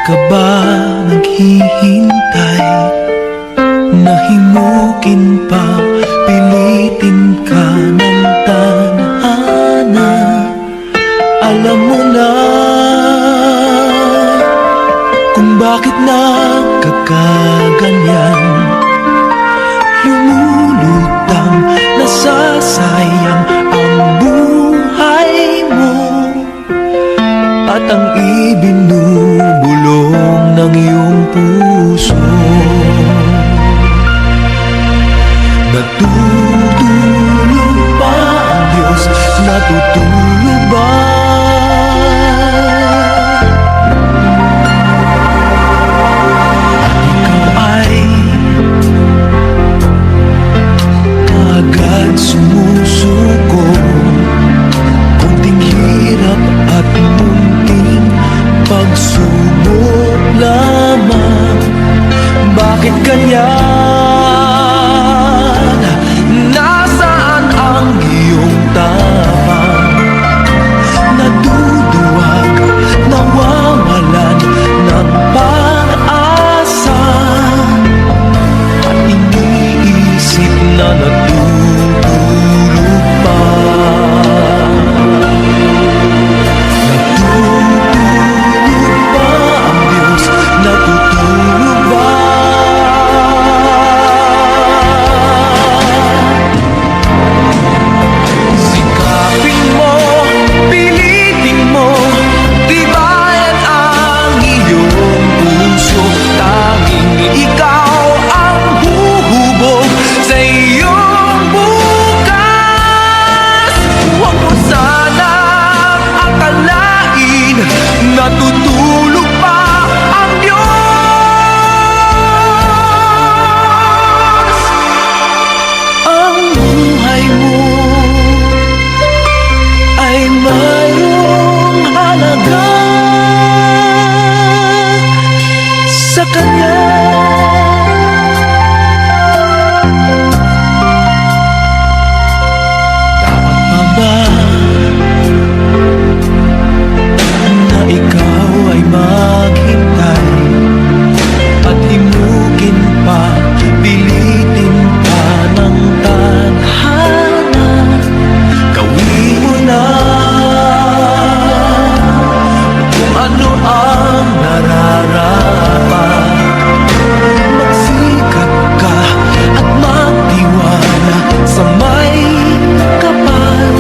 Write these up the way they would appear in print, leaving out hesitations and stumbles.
ka ba naghihintay? Nahimukin pa, pilitin ka ng tadhana. Alam mo na kung bakit nagkakaganyan. Lumulutang, nasasayang ang buhay mo at ang ibinubulong ng iyong puso. Natutulog ba ang Diyos? Natutulog ba? At ikaw ay agad sumusuko. Kunting hirap at munting pagsubok lamang. Bakit ganyan? Nasaan ang iyong tapang? Naduduwag, nawawalan ng pag-asa, at iniisip na natutulog pa. Natutulog ba ang Diyos? Natutulog ba? Sikapin mo, pilitin mo, tibayan ang iyong puso. Tanging ikaw ang huhubog sa iyong bukas. Huwag mo sanang akalain natutulog pa ang Diyos. Ang buhay mo ay mayroong halaga sa Kanya. Dapat pa ba na ikaw ay maghintay at himukin pa, pilitin pa ng tadhana? Gawin mo na kung ano ang nararapat. Magsikap ka at magtiwala sa may kapal.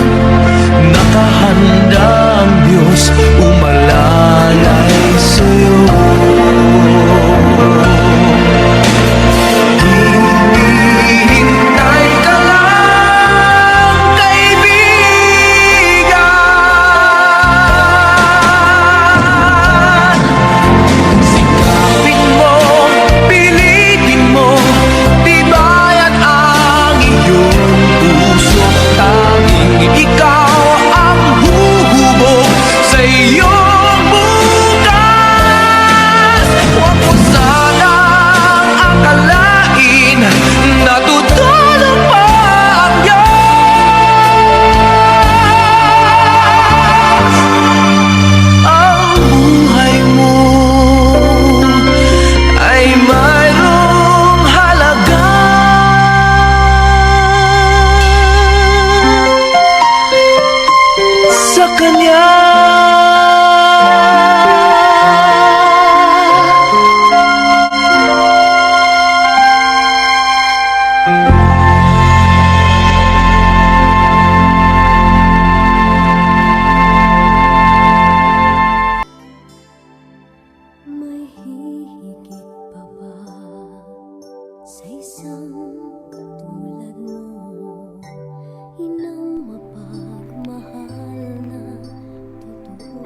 Nakahanda ang Diyos umalalay sa'yo. Hihintay ka lang, kaibigan. Sikapin mo, pilitin mo, tibayan ang iyong puso. Tanging ikaw ang huhubog sa iyong bukas. Huwag mo sanang akalain natutulog pa ang Diyos. Ang buhay mo ay mayroong halaga sa Kanya. May hihigit pa ba sa isang katulad mo? Inang mapagmahal na totoo.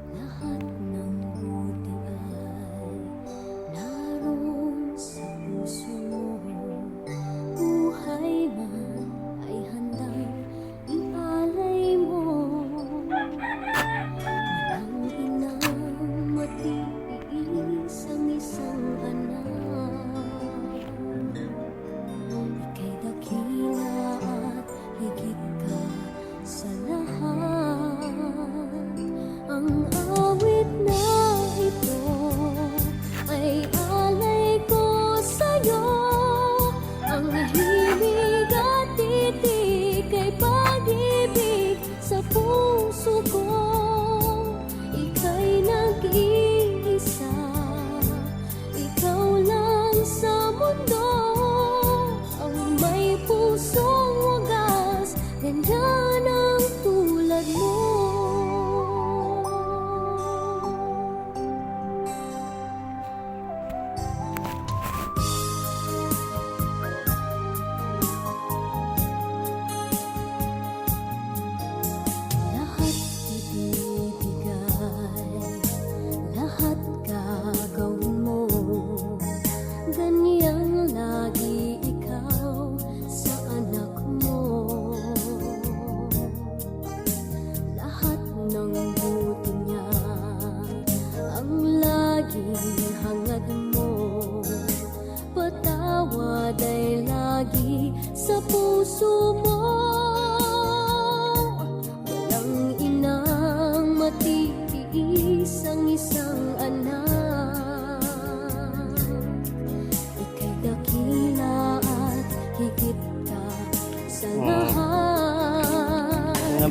Lahat ng buti ay naroon sa puso mo. Buhay man ay handang ialay mo. Walang inang matiis ang isang anak. Ika'y dakila at higit ka sa lahat.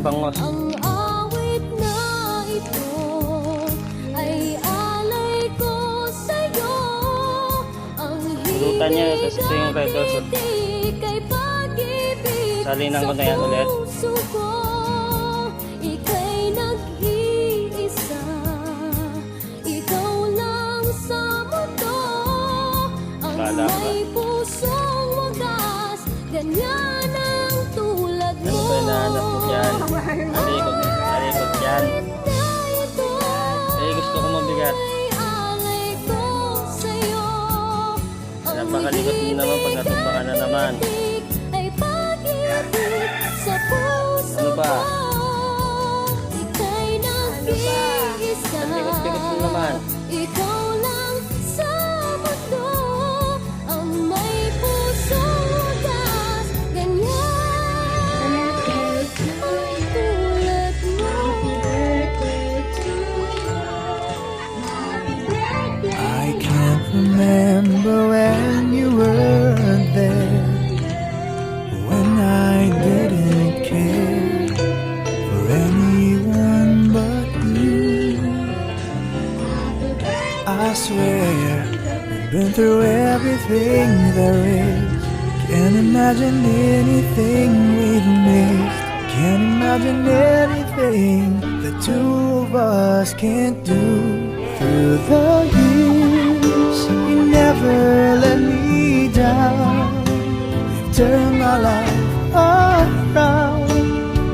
bangos. Ang awit na ito ay alay ko sa'yo. Ang Pulutan niya, tapos ito yung red also. hilig ay pag-ibig Salinan ko na yan sa ulit. puso ko. Ika'y nag-iisa, ikaw lang sa mundo. Ang Kala ka. may pusong wagas, ganyan ang tulad mo. Ano ba hinahanap mo dyan? Talikod yan. Eh, gusto ko mabigat. Napakalikot mo naman pag natumba ka na naman. Ano ba? Ang likot-likot mo naman. Ikaw lang sa mundo, ang may pusong wagas, ganyan ang tulad mo. I can't remember when you weren't there, when I didn't care for anyone but you. I swear we've been through everything there is. Can't imagine anything we've missed. Can't imagine anything the two of us can't do. Through the years, you never let me down. You've turned my life around.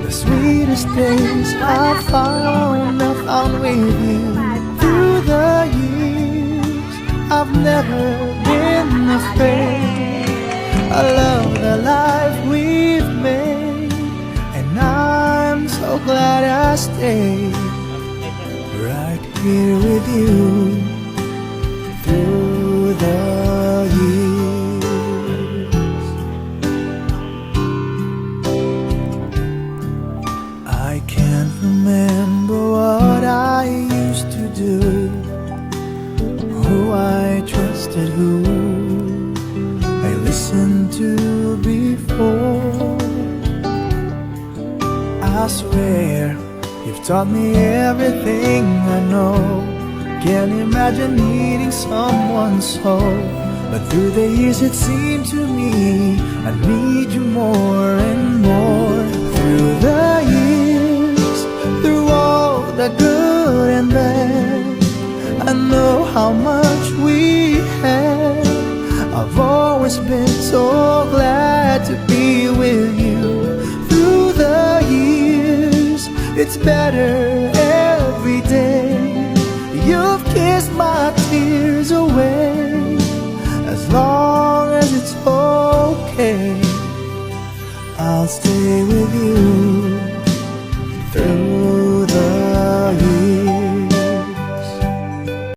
The sweetest days I found with you. Through the years, I've never been afraid. I love the life we've made, and I'm so glad I stayed right here with you through the years. I can't remember what I used to do, who I trusted, who I listened to before. I swear you've taught me everything I know. Can't imagine needing someone so, but through the years it seemed to me I need you more and more. Through the years, through all the good and bad, I know how much we had. I've always been so glad to be with you. Through the years, it's better every day. You've kissed my tears away. As long as it's okay, I'll stay with you through